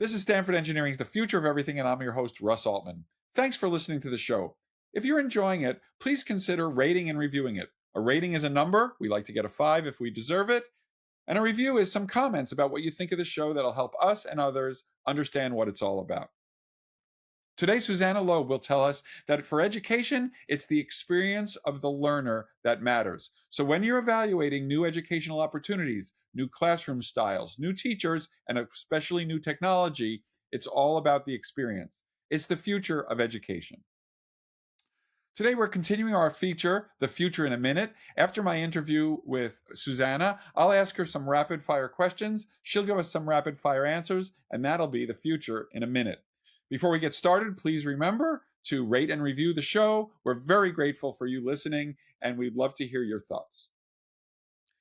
This is Stanford Engineering's The Future of Everything, and I'm your host, Russ Altman. Thanks for listening to the show. If you're enjoying it, please consider rating and reviewing it. A rating is a number. We like to get a 5 if we deserve it. And a review is some comments about what you think of the show that'll help us and others understand what it's all about. Today, Susanna Loeb will tell us that for education, it's the experience of the learner that matters. So when you're evaluating new educational opportunities, new classroom styles, new teachers, and especially new technology, it's all about the experience. It's the future of education. Today, we're continuing our feature, The Future in a Minute. After my interview with Susanna, I'll ask her some rapid-fire questions. She'll give us some rapid-fire answers, and that'll be The Future in a Minute. Before we get started, please remember to rate and review the show. We're very grateful for you listening, and we'd love to hear your thoughts.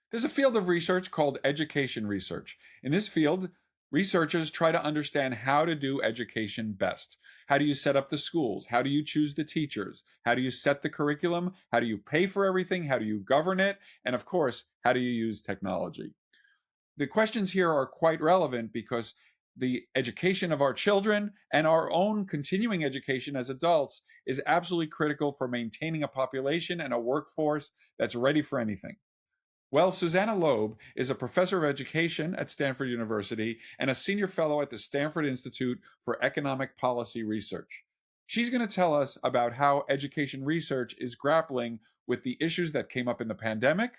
There's a field of research called education research. In this field, researchers try to understand how to do education best. How do you set up the schools? How do you choose the teachers? How do you set the curriculum? How do you pay for everything? How do you govern it? And of course, how do you use technology? The questions here are quite relevant because the education of our children and our own continuing education as adults is absolutely critical for maintaining a population and a workforce that's ready for anything. Well, Susanna Loeb is a professor of education at Stanford University and a senior fellow at the Stanford Institute for Economic Policy Research. She's going to tell us about how education research is grappling with the issues that came up in the pandemic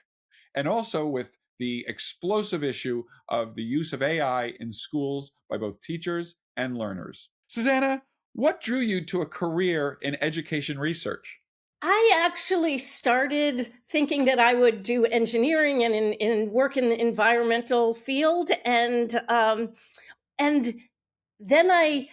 and also with the explosive issue of the use of AI in schools by both teachers and learners. Susanna, what drew you to a career in education research? I actually started thinking that I would do engineering and in work in the environmental field, and then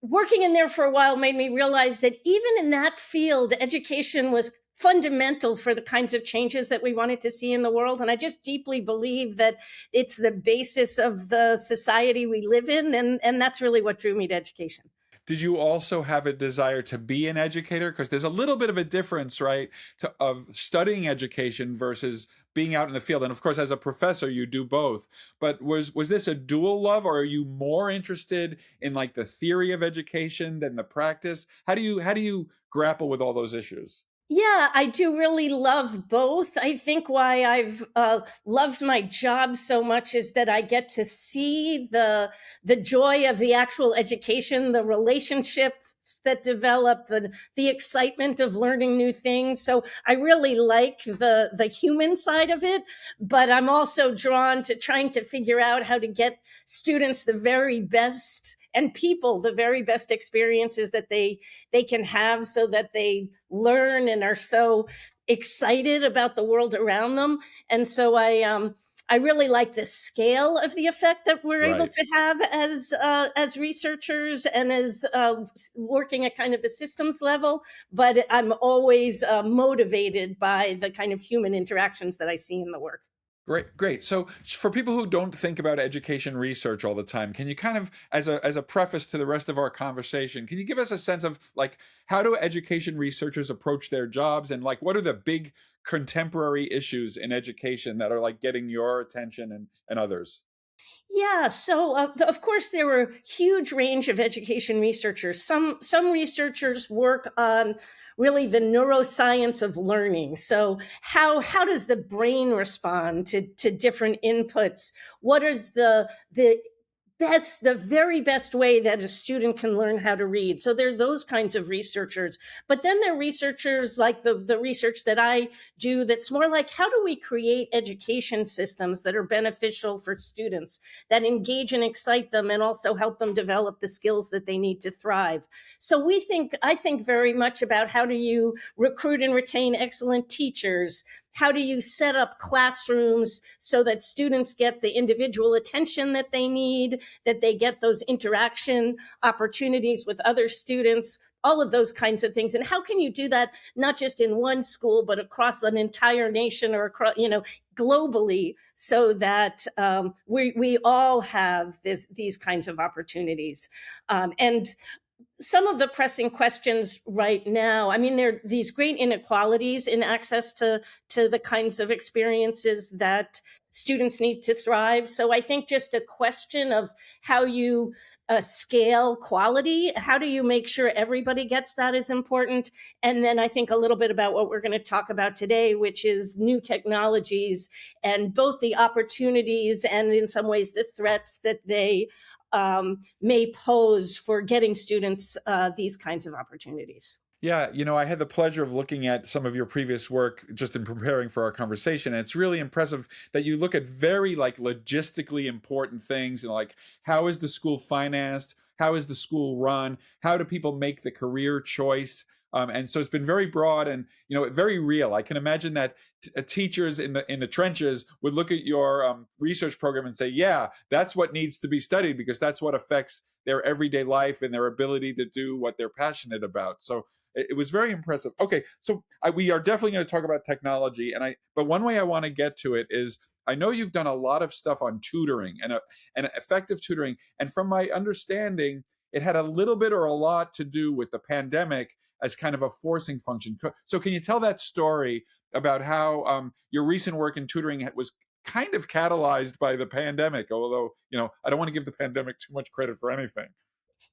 working in there for a while made me realize that even in that field, education was fundamental for the kinds of changes that we wanted to see in the world. And I just deeply believe that it's the basis of the society we live in. And that's really what drew me to education. Did you also have a desire to be an educator? Because there's a little bit of a difference, right, of studying education versus being out in the field. And of course, as a professor, you do both. But was this a dual love, or are you more interested in like the theory of education than the practice? How do you grapple with all those issues? Yeah, I do really love both. I think why I've loved my job so much is that I get to see the joy of the actual education, the relationships that develop, the excitement of learning new things. So I really like the human side of it, but I'm also drawn to trying to figure out how to get students the very best and people the very best experiences that they can have so that they learn and are so excited about the world around them. And so I really like the scale of the effect that we're able to have as researchers and as working at kind of the systems level. But I'm always motivated by the kind of human interactions that I see in the work. Great. So for people who don't think about education research all the time, can you kind of, as a preface to the rest of our conversation, can you give us a sense of like, how do education researchers approach their jobs, and like, what are the big contemporary issues in education that are like getting your attention and others? Yeah, so of course there were a huge range of education researchers. Some researchers work on really the neuroscience of learning. So how does the brain respond to different inputs? What is the very best way that a student can learn how to read? So there are those kinds of researchers. But then there are researchers like the research that I do that's more like, how do we create education systems that are beneficial for students, that engage and excite them and also help them develop the skills that they need to thrive? So I think very much about how do you recruit and retain excellent teachers? How do you set up classrooms so that students get the individual attention that they need, that they get those interaction opportunities with other students, all of those kinds of things? And how can you do that not just in one school, but across an entire nation or across, globally, so that we all have these kinds of opportunities? And some of the pressing questions right now. I mean, there are these great inequalities in access to the kinds of experiences that students need to thrive. So I think just a question of how you scale quality, how do you make sure everybody gets that is important. And then I think a little bit about what we're going to talk about today, which is new technologies and both the opportunities and in some ways the threats that they may pose for getting students these kinds of opportunities. Yeah, I had the pleasure of looking at some of your previous work just in preparing for our conversation. And it's really impressive that you look at very like logistically important things and like how is the school financed? How is the school run? How do people make the career choice? And so it's been very broad and very real. I can imagine that teachers in the trenches would look at your research program and say, "Yeah, that's what needs to be studied because that's what affects their everyday life and their ability to do what they're passionate about." So it was very impressive. Okay, so we are definitely going to talk about technology, but one way I want to get to it is I know you've done a lot of stuff on tutoring and effective tutoring, and from my understanding, it had a little bit or a lot to do with the pandemic as kind of a forcing function. So can you tell that story about how your recent work in tutoring was kind of catalyzed by the pandemic? Although I don't want to give the pandemic too much credit for anything.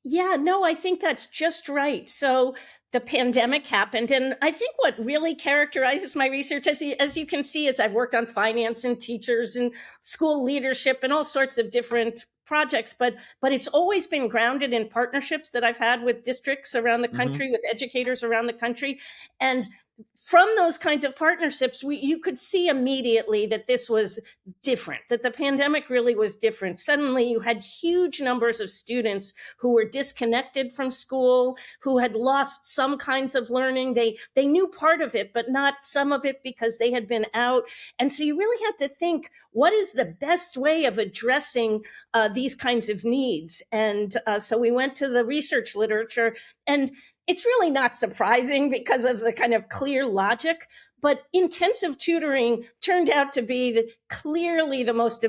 Yeah, no, I think that's just right. So the pandemic happened, and I think what really characterizes my research, as you can see, is I've worked on finance and teachers and school leadership and all sorts of different projects, but it's always been grounded in partnerships that I've had with districts around the Mm-hmm. country, with educators around the country, and from those kinds of partnerships, you could see immediately that this was different, that the pandemic really was different. Suddenly, you had huge numbers of students who were disconnected from school, who had lost some kinds of learning. They knew part of it, but not some of it because they had been out. And so you really had to think, what is the best way of addressing these kinds of needs? And so we went to the research literature, and it's really not surprising because of the kind of clear logic, but intensive tutoring turned out to be clearly the most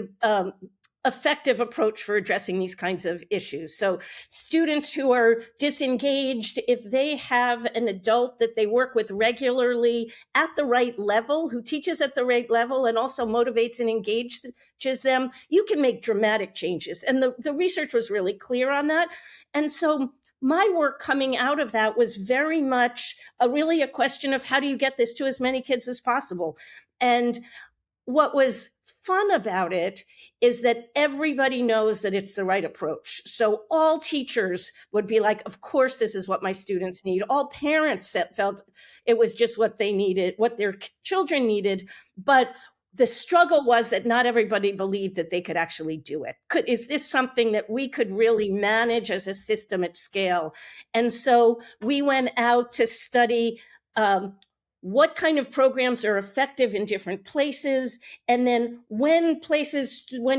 effective approach for addressing these kinds of issues. So students who are disengaged, if they have an adult that they work with regularly at the right level, who teaches at the right level and also motivates and engages them, you can make dramatic changes. And the research was really clear on that. And so my work coming out of that was very much really a question of how do you get this to as many kids as possible. And what was fun about it is that everybody knows that it's the right approach. So all teachers would be like, of course, this is what my students need. All parents felt it was just what they needed, what their children needed. But the struggle was that not everybody believed that they could actually do it. Is this something that we could really manage as a system at scale? And so we went out to study what kind of programs are effective in different places. And then when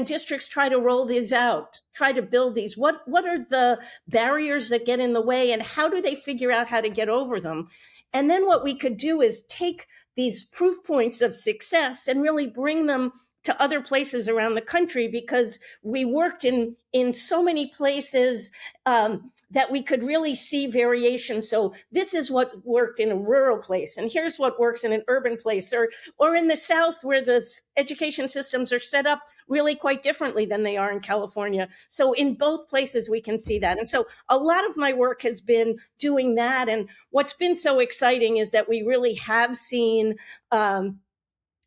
districts try to roll these out, try to build these, what are the barriers that get in the way and how do they figure out how to get over them? And then what we could do is take these proof points of success and really bring them to other places around the country, because we worked in so many places that we could really see variation. So this is what worked in a rural place, and here's what works in an urban place, or in the South, where the education systems are set up really quite differently than they are in California. So in both places, we can see that. And so a lot of my work has been doing that. And what's been so exciting is that we really have seen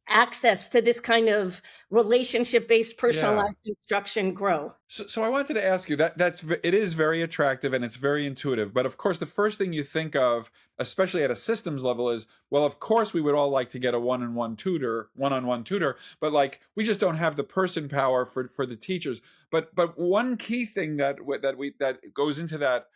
access to this kind of relationship-based personalized instruction grow. So I wanted to ask you it is very attractive and it's very intuitive, but of course the first thing you think of, especially at a systems level, is, well, of course we would all like to get a one-on-one tutor, but like we just don't have the person power for the teachers. But one key thing that goes into that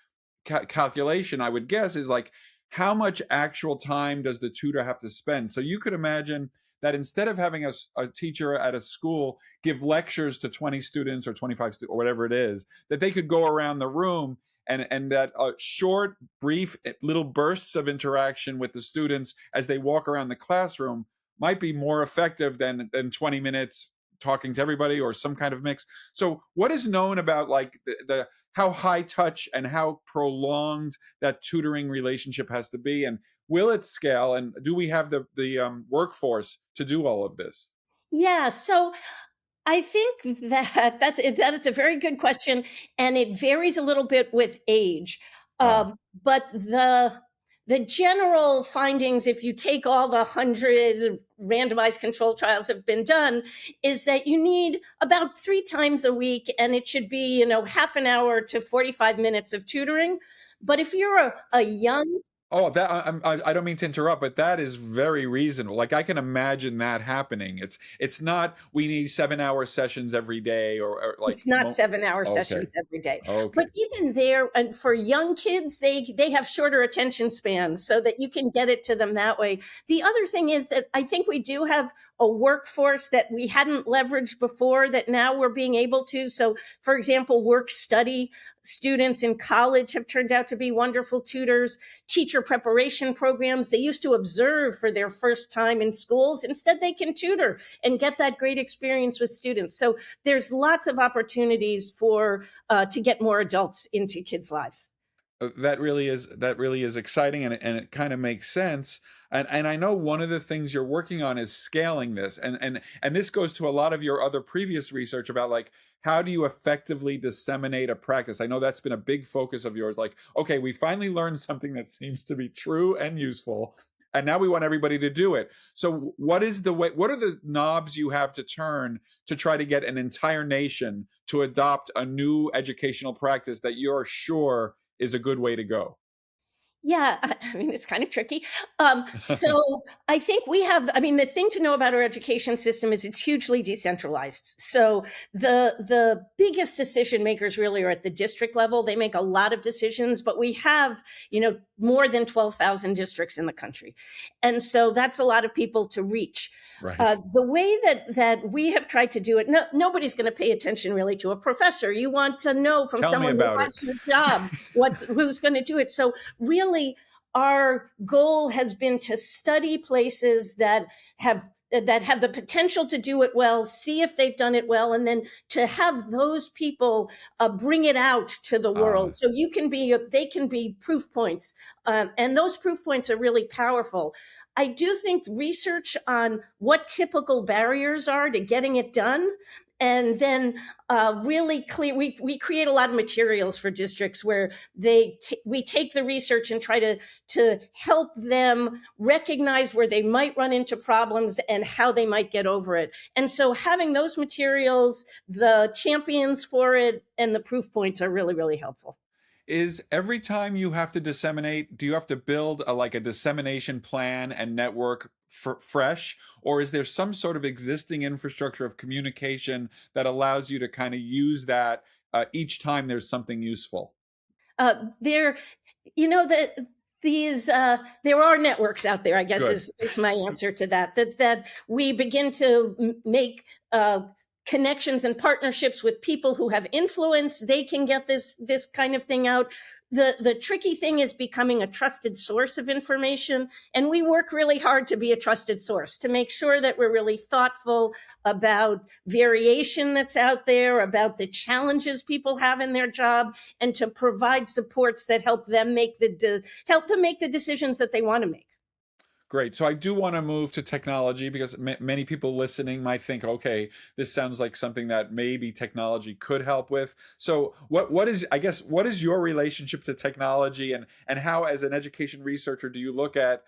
calculation, I would guess, is like how much actual time does the tutor have to spend? So you could imagine that instead of having a teacher at a school give lectures to 20 students or 25 students or whatever it is, that they could go around the room and that short, brief little bursts of interaction with the students as they walk around the classroom might be more effective than 20 minutes talking to everybody or some kind of mix. So what is known about like the how high touch and how prolonged that tutoring relationship has to be, and will it scale, and do we have the workforce to do all of this? Yeah, so I think that is a very good question, and it varies a little bit with age. Ah, But the general findings, if you take all the 100 randomized control trials have been done, is that you need about 3 times a week, and it should be, half an hour to 45 minutes of tutoring. But if you're a young oh, that I don't mean to interrupt, but that is very reasonable. Like I can imagine that happening. It's not we need 7 hour sessions every day or like It's not 7 hour okay, sessions every day. okay. But even there, and for young kids, they have shorter attention spans so that you can get it to them that way. The other thing is that I think we do have a workforce that we hadn't leveraged before that now we're being able to. So, for example, work study students in college have turned out to be wonderful tutors. Teacher preparation programs, they used to observe for their first time in schools. Instead, they can tutor and get that great experience with students. So there's lots of opportunities for to get more adults into kids' lives. That really is exciting, and it kind of makes sense. And I know one of the things you're working on is scaling this, and this goes to a lot of your other previous research about like how do you effectively disseminate a practice. I know that's been a big focus of yours. Like, okay, we finally learned something that seems to be true and useful, and now we want everybody to do it. So what is the way, what are the knobs you have to turn to try to get an entire nation to adopt a new educational practice that you're sure is a good way to go? Yeah, I mean, it's kind of tricky. So I think we have, I mean, the thing to know about our education system is it's hugely decentralized. So the biggest decision makers really are at the district level. They make a lot of decisions, but we have, more than 12,000 districts in the country. And so that's a lot of people to reach. Right. The way that we have tried to do it, nobody's going to pay attention really to a professor. You want to know from Tell me someone who about it. has your job who's going to do it. So really our goal has been to study places that have the potential to do it well, see if they've done it well, and then to have those people bring it out to the Uh, world. So they can be proof points, and those proof points are really powerful. I do think research on what typical barriers are to getting it done, and then really clear. We create a lot of materials for districts where we take the research and try to help them recognize where they might run into problems and how they might get over it. And so having those materials, the champions for it, and the proof points are really, really helpful. is every time you have to disseminate, do you have to build a dissemination plan and network fresh, or is there some sort of existing infrastructure of communication that allows you to kind of use that each time there's something useful? There, that these there are networks out there, I guess, Good. is my answer to that we begin to make connections and partnerships with people who have influence. They can get this kind of thing out. The tricky thing is becoming a trusted source of information, and we work really hard to be a trusted source, to make sure that we're really thoughtful about variation that's out there, about the challenges people have in their job, and to provide supports that help them make the decisions that they want to make. Great. So I do want to move to technology because many people listening might think, okay, this sounds like something that maybe technology could help with. So what is your relationship to technology, and how, as an education researcher, do you look at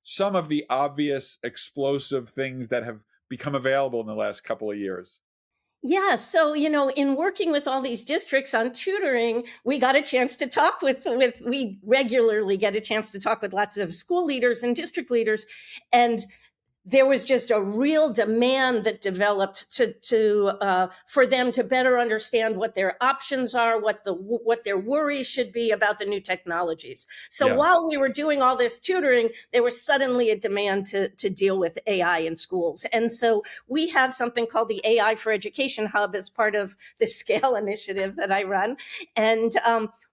some of the obvious explosive things that have become available in the last couple of years? Yeah, so in working with all these districts on tutoring, we got a chance to talk with we regularly get a chance to talk with lots of school leaders and district leaders, and there was just a real demand that developed to for them to better understand what their options are, what their worries should be about the new technologies. So Yes. while we were doing all this tutoring, there was suddenly a demand to deal with AI in schools. And so we have something called the AI for Education Hub as part of the Scale initiative that I run. And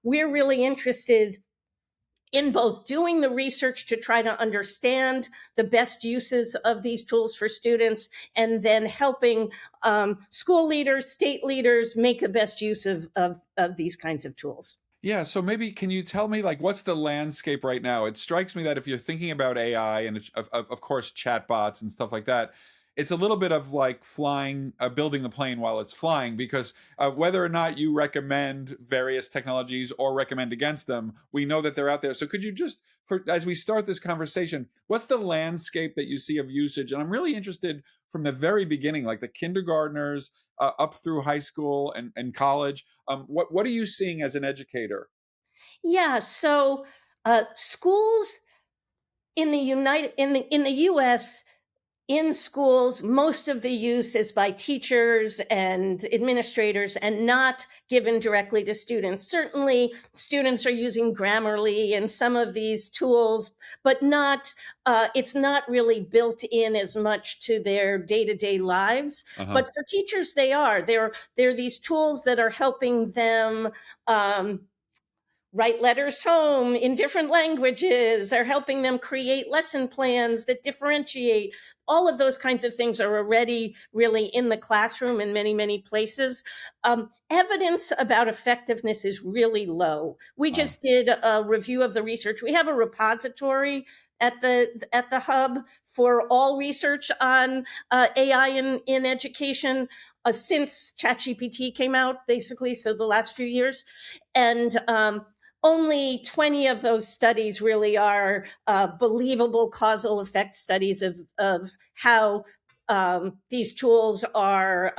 we're really interested in both doing the research to try to understand the best uses of these tools for students, and then helping school leaders, state leaders make the best use of these kinds of tools. Yeah, so maybe can you tell me, like, what's the landscape right now? It strikes me that if you're thinking about AI and of course chatbots and stuff like that, it's a little bit of like flying, building the plane while it's flying, because whether or not you recommend various technologies or recommend against them, we know that they're out there. So could you just, for as we start this conversation, what's the landscape that you see of usage? And I'm really interested from the very beginning, like the kindergartners up through high school and college. What are you seeing as an educator? Yeah, so schools in the U.S. in schools, most of the use is by teachers and administrators and not given directly to students. Certainly, students are using Grammarly and some of these tools, but not. It's not really built in as much to their day-to-day lives. Uh-huh. But for teachers, they are. They're these tools that are helping them. Write letters home in different languages, are helping them create lesson plans that differentiate. All of those kinds of things are already really in the classroom in many, many places. Evidence about effectiveness is really low. We just did a review of the research. We have a repository at the hub for all research on AI in education since ChatGPT came out, basically, so the last few years. And only 20 of those studies really are believable causal effect studies of how these tools are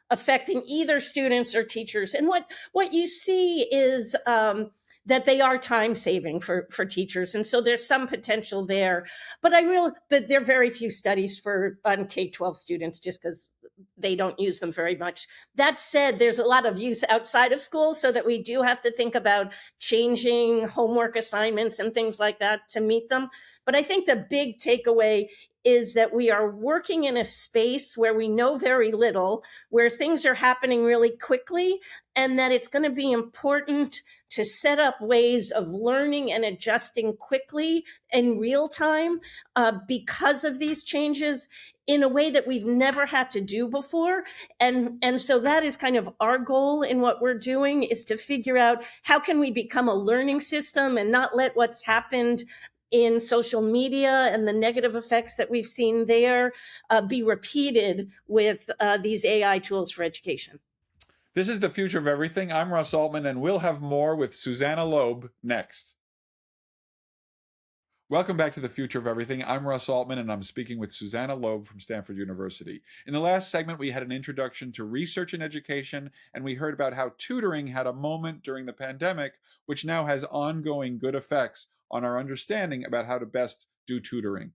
affecting either students or teachers. And what you see is that they are time saving for teachers. And so there's some potential there. But there are very few studies on K-12 students, just because they don't use them very much. That said, there's a lot of use outside of school, so that we do have to think about changing homework assignments and things like that to meet them. But I think the big takeaway is that we are working in a space where we know very little, where things are happening really quickly, and that it's going to be important to set up ways of learning and adjusting quickly in real time because of these changes in a way that we've never had to do before. And so that is kind of our goal in what we're doing, is to figure out how can we become a learning system and not let what's happened in social media and the negative effects that we've seen there be repeated with these AI tools for education. This is The Future of Everything. I'm Russ Altman, and we'll have more with Susanna Loeb next. Welcome back to The Future of Everything. I'm Russ Altman, and I'm speaking with Susanna Loeb from Stanford University. In the last segment, we had an introduction to research in education, and we heard about how tutoring had a moment during the pandemic, which now has ongoing good effects on our understanding about how to best do tutoring.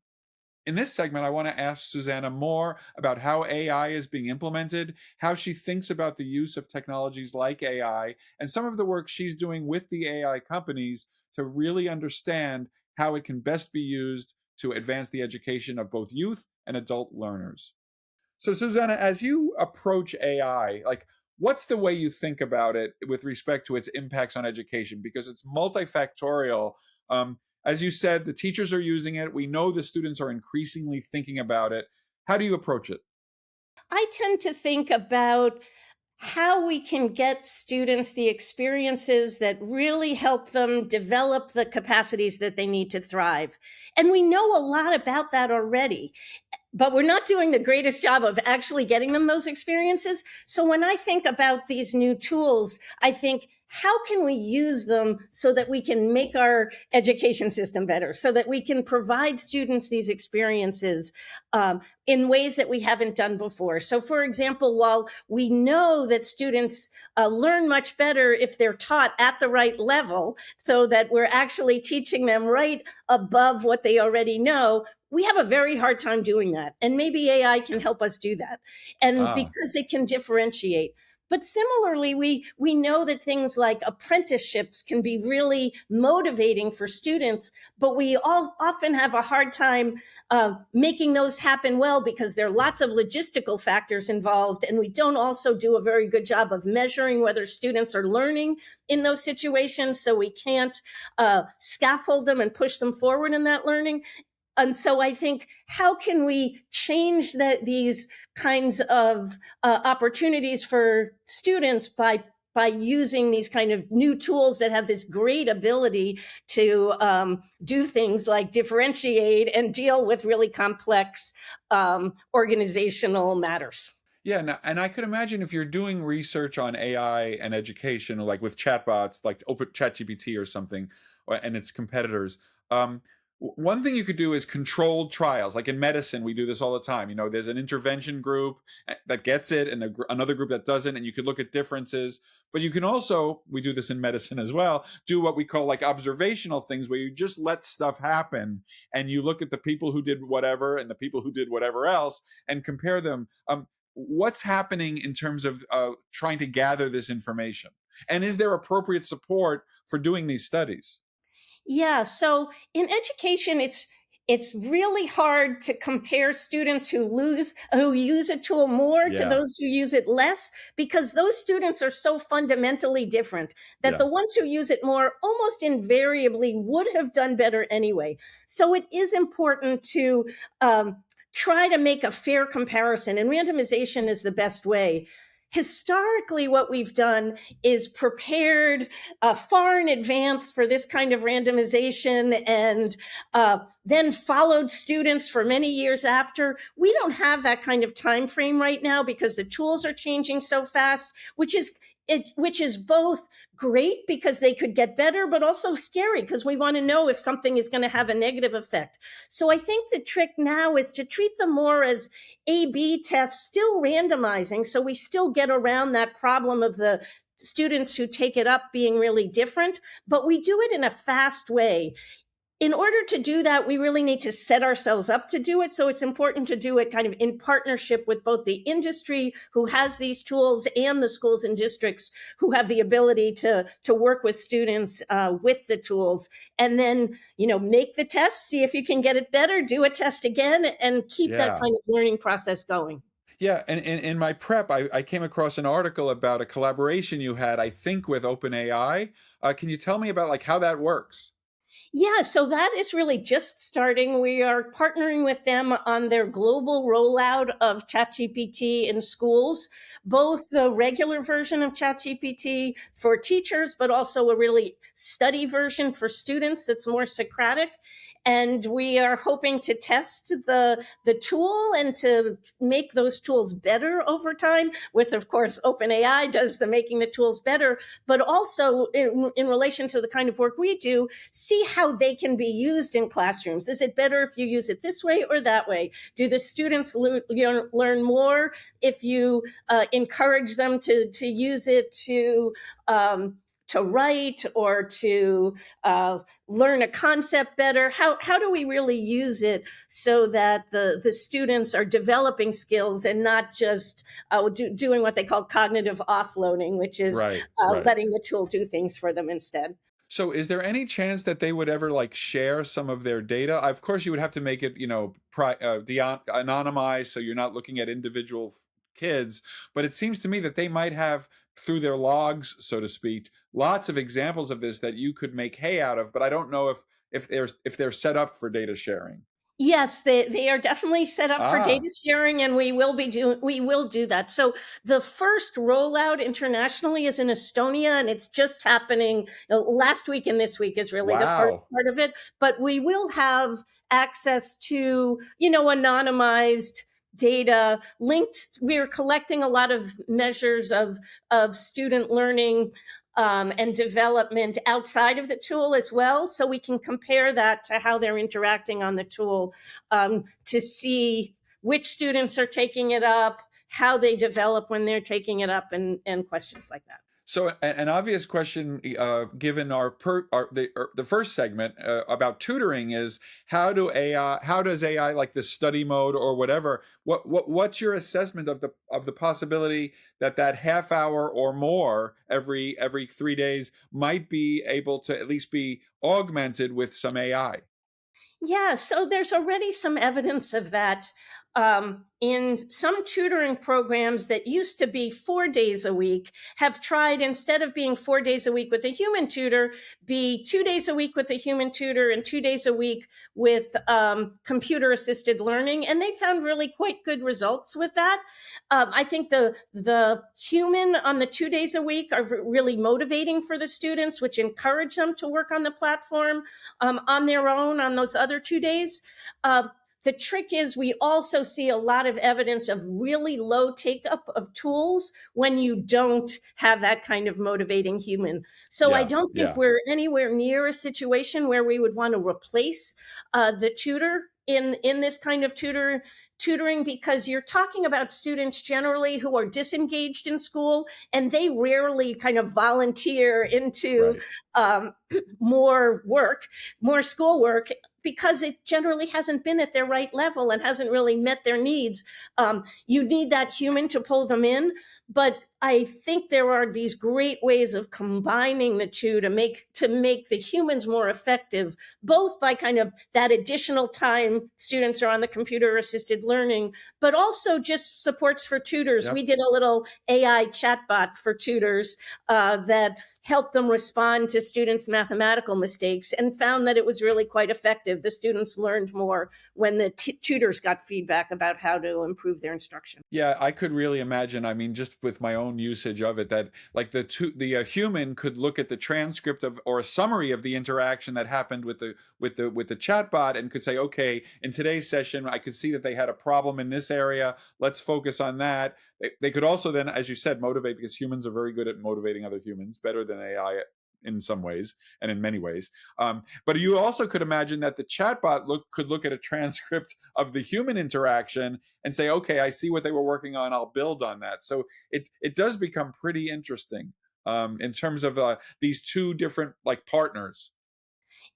In this segment, I want to ask Susanna more about how AI is being implemented, how she thinks about the use of technologies like AI, and some of the work she's doing with the AI companies to really understand how it can best be used to advance the education of both youth and adult learners. So, Susanna, as you approach AI, like, what's the way you think about it with respect to its impacts on education? Because it's multifactorial. As you said, the teachers are using it. We know the students are increasingly thinking about it. How do you approach it? I tend to think about how we can get students the experiences that really help them develop the capacities that they need to thrive. And we know a lot about that already, but we're not doing the greatest job of actually getting them those experiences. So when I think about these new tools, I think, how can we use them so that we can make our education system better, so that we can provide students these experiences in ways that we haven't done before? So, for example, while we know that students learn much better if they're taught at the right level, so that we're actually teaching them right above what they already know, we have a very hard time doing that. And maybe AI can help us do that. And because it can differentiate. But similarly, we know that things like apprenticeships can be really motivating for students, but we all often have a hard time making those happen well because there are lots of logistical factors involved, and we don't also do a very good job of measuring whether students are learning in those situations, so we can't scaffold them and push them forward in that learning. And so I think, how can we change these kinds of opportunities for students by using these kind of new tools that have this great ability to do things like differentiate and deal with really complex organizational matters? Yeah, and I could imagine if you're doing research on AI and education, like with chatbots, like Open ChatGPT or something, and its competitors. One thing you could do is controlled trials. Like in medicine, we do this all the time. You know, there's an intervention group that gets it, and another group that doesn't, and you could look at differences. But you can also, we do this in medicine as well, do what we call like observational things, where you just let stuff happen, and you look at the people who did whatever and the people who did whatever else, and compare them. What's happening in terms of trying to gather this information? And is there appropriate support for doing these studies? Yeah, so in education, it's really hard to compare students who use a tool more to Yeah, those who use it less, because those students are so fundamentally different that yeah, the ones who use it more almost invariably would have done better anyway. So it is important to try to make a fair comparison, and randomization is the best way. Historically, what we've done is prepared far in advance for this kind of randomization, and then followed students for many years after. We don't have that kind of time frame right now because the tools are changing so fast, which is both great because they could get better, but also scary because we want to know if something is going to have a negative effect. So I think the trick now is to treat them more as A/B tests, still randomizing, so we still get around that problem of the students who take it up being really different, but we do it in a fast way. In order to do that, we really need to set ourselves up to do it. So it's important to do it kind of in partnership with both the industry who has these tools and the schools and districts who have the ability to work with students with the tools. And then, make the test, see if you can get it better, do a test again, and keep that yeah. kind of learning process going. Yeah, and in my prep, I came across an article about a collaboration you had, I think, with OpenAI. Can you tell me about like how that works? Yeah, so that is really just starting. We are partnering with them on their global rollout of ChatGPT in schools, both the regular version of ChatGPT for teachers, but also a really study version for students that's more Socratic. And we are hoping to test the tool and to make those tools better over time with, of course, OpenAI does the making the tools better, but also in relation to the kind of work we do, see how they can be used in classrooms. Is it better if you use it this way or that way? Do the students learn more if you encourage them to use it to write or to learn a concept better? How do we really use it so that the students are developing skills and not just doing what they call cognitive offloading, which is Right, right. letting the tool do things for them instead? So is there any chance that they would ever like share some of their data? Of course, you would have to make it, anonymized, so you're not looking at individual kids. But it seems to me that they might have, through their logs, so to speak, lots of examples of this that you could make hay out of. But I don't know if they're set up for data sharing. Yes, they are definitely set up for Ah, data sharing, and we will do that. So the first rollout internationally is in Estonia, and it's just happening last week, and this week is really the first wow. part of it. But we will have access to, anonymized data linked. We're collecting a lot of measures of student learning and development outside of the tool as well. So we can compare that to how they're interacting on the tool to see which students are taking it up, how they develop when they're taking it up, and questions like that. So, an obvious question, given the first segment about tutoring, is how does AI, like the study mode or whatever, what's your assessment of the possibility that half hour or more every 3 days might be able to at least be augmented with some AI? Yeah, so there's already some evidence of that in some tutoring programs that used to be 4 days a week, have tried, instead of being 4 days a week with a human tutor, be 2 days a week with a human tutor and 2 days a week with computer assisted learning. And they found really quite good results with that. I think the human on the 2 days a week are really motivating for the students, which encourage them to work on the platform on their own on those other 2 days. The trick is we also see a lot of evidence of really low take up of tools when you don't have that kind of motivating human. So I don't think we're anywhere near a situation where we would want to replace the tutor in this kind of tutoring, because you're talking about students generally who are disengaged in school, and they rarely kind of volunteer into more schoolwork, because it generally hasn't been at their right level and hasn't really met their needs. You need that human to pull them in, but I think there are these great ways of combining the two to make the humans more effective, both by kind of that additional time students are on the computer assisted learning, but also just supports for tutors. We did a little AI chatbot for tutors that helped them respond to students' mathematical mistakes, and found that it was really quite effective. The students learned more when the tutors got feedback about how to improve their instruction. Yeah, I could really imagine. I mean, just with my own usage of it, that like the human could look at the transcript of or a summary of the interaction that happened with the chatbot, and could say, okay, in today's session, I could see that they had a problem in this area. Let's focus on that. They could also then, as you said, motivate, because humans are very good at motivating other humans, better than AI in some ways and in many ways. But you also could imagine that the chatbot could look at a transcript of the human interaction and say, okay, I see what they were working on, I'll build on that. So it does become pretty interesting in terms of these two different like partners.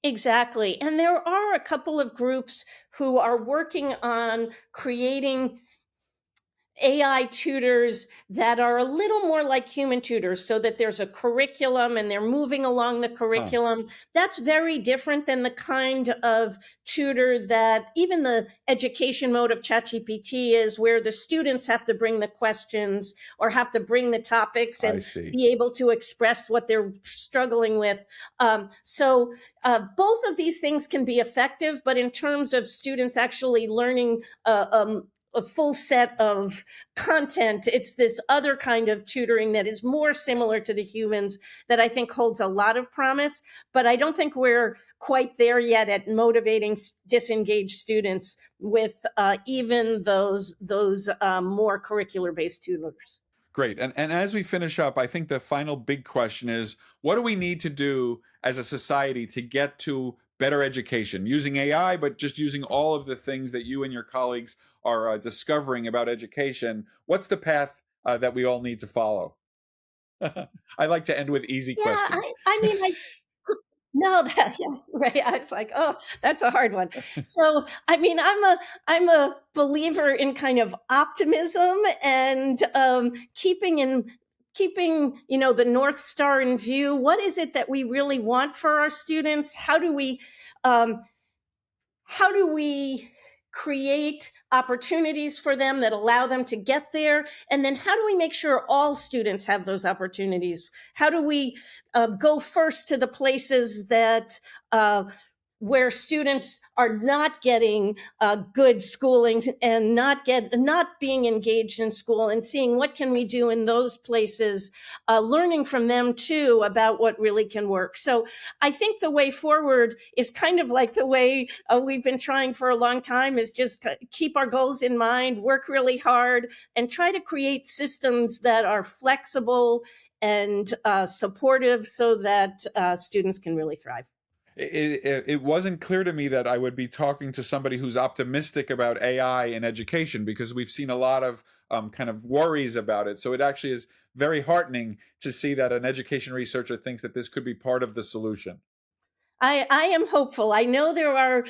Exactly. And there are a couple of groups who are working on creating AI tutors that are a little more like human tutors, so that there's a curriculum and they're moving along the curriculum. That's very different than the kind of tutor that even the education mode of ChatGPT is, where the students have to bring the questions or have to bring the topics and be able to express what they're struggling with. So both of these things can be effective, but in terms of students actually learning a full set of content, it's this other kind of tutoring that is more similar to the humans that I think holds a lot of promise. But I don't think we're quite there yet at motivating disengaged students with even those more curricular based tutors. Great. And as we finish up, I think the final big question is, what do we need to do as a society to get to better education using AI, but just using all of the things that you and your colleagues are discovering about education? What's the path that we all need to follow? I like to end with easy questions. I mean, no, yes, right. I was like, oh, that's a hard one. So, I mean, I'm a believer in kind of optimism and keeping the North Star in view. What is it that we really want for our students? Um, how do we create opportunities for them that allow them to get there? And then how do we make sure all students have those opportunities? How do we go first to the places that where students are not getting good schooling and not being engaged in school, and seeing what can we do in those places, learning from them too about what really can work. So I think the way forward is kind of like the way we've been trying for a long time, is just to keep our goals in mind, work really hard, and try to create systems that are flexible and supportive, so that students can really thrive. it wasn't clear to me that I would be talking to somebody who's optimistic about AI in education, because we've seen a lot of kind of worries about it. So it actually is very heartening to see that an education researcher thinks that this could be part of the solution. I am hopeful. I know there are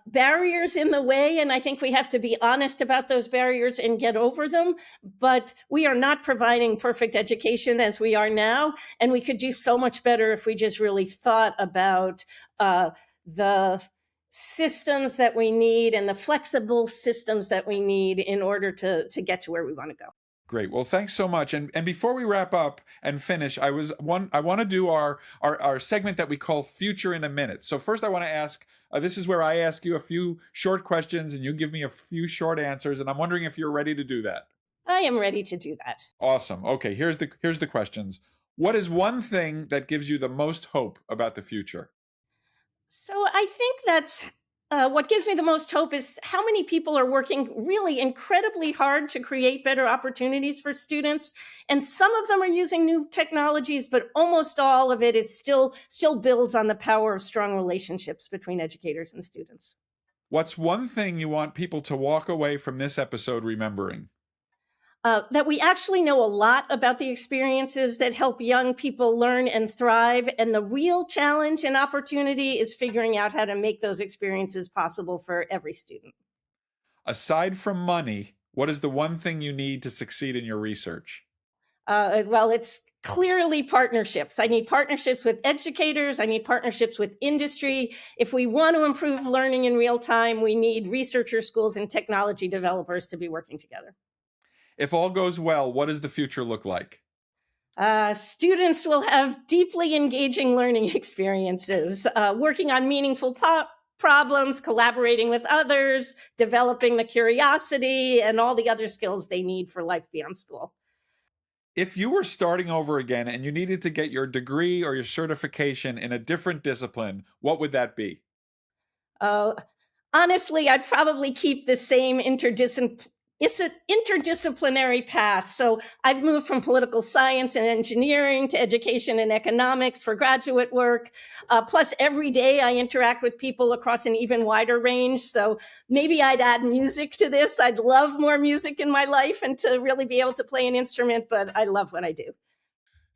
barriers in the way, and I think we have to be honest about those barriers and get over them. But we are not providing perfect education as we are now, and we could do so much better if we just really thought about the systems that we need and the flexible systems that we need in order to get to where we want to go. Great. Well, thanks so much. And before we wrap up and finish, I want to do our segment that we call Future in a Minute. So first I want to ask, this is where I ask you a few short questions and you give me a few short answers, and I'm wondering if you're ready to do that. I am ready to do that. Awesome. Okay, here's the questions. What is one thing that gives you the most hope about the future? So I think that's what gives me the most hope is how many people are working really incredibly hard to create better opportunities for students. And some of them are using new technologies, but almost all of it is still builds on the power of strong relationships between educators and students. What's one thing you want people to walk away from this episode remembering? That we actually know a lot about the experiences that help young people learn and thrive. And the real challenge and opportunity is figuring out how to make those experiences possible for every student. Aside from money, what is the one thing you need to succeed in your research? Well, it's clearly partnerships. I need partnerships with educators. I need partnerships with industry. If we want to improve learning in real time, we need researcher schools and technology developers to be working together. If all goes well, what does the future look like? Students will have deeply engaging learning experiences, working on meaningful problems, collaborating with others, developing the curiosity, and all the other skills they need for life beyond school. If you were starting over again and you needed to get your degree or your certification in a different discipline, what would that be? Honestly, I'd probably keep the same interdisciplinary path. So I've moved from political science and engineering to education and economics for graduate work. Plus, every day I interact with people across an even wider range. So maybe I'd add music to this. I'd love more music in my life and to really be able to play an instrument, but I love what I do.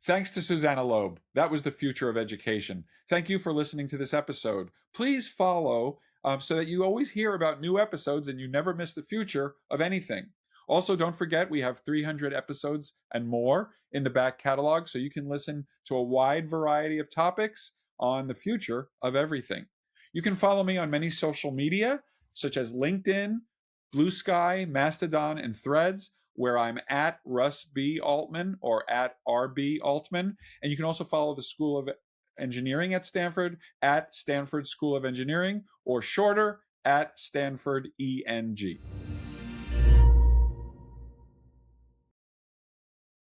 Thanks to Susanna Loeb. That was the future of education. Thank you for listening to this episode. Please follow so that you always hear about new episodes and you never miss the future of anything. Also, don't forget we have 300 episodes and more in the back catalog, so you can listen to a wide variety of topics on the future of everything. You can follow me on many social media, such as LinkedIn, Blue Sky, Mastodon, and Threads, where I'm at Russ B. Altman or at RB Altman. And you can also follow the School of Engineering at Stanford at Stanford School of Engineering, or shorter at Stanford ENG.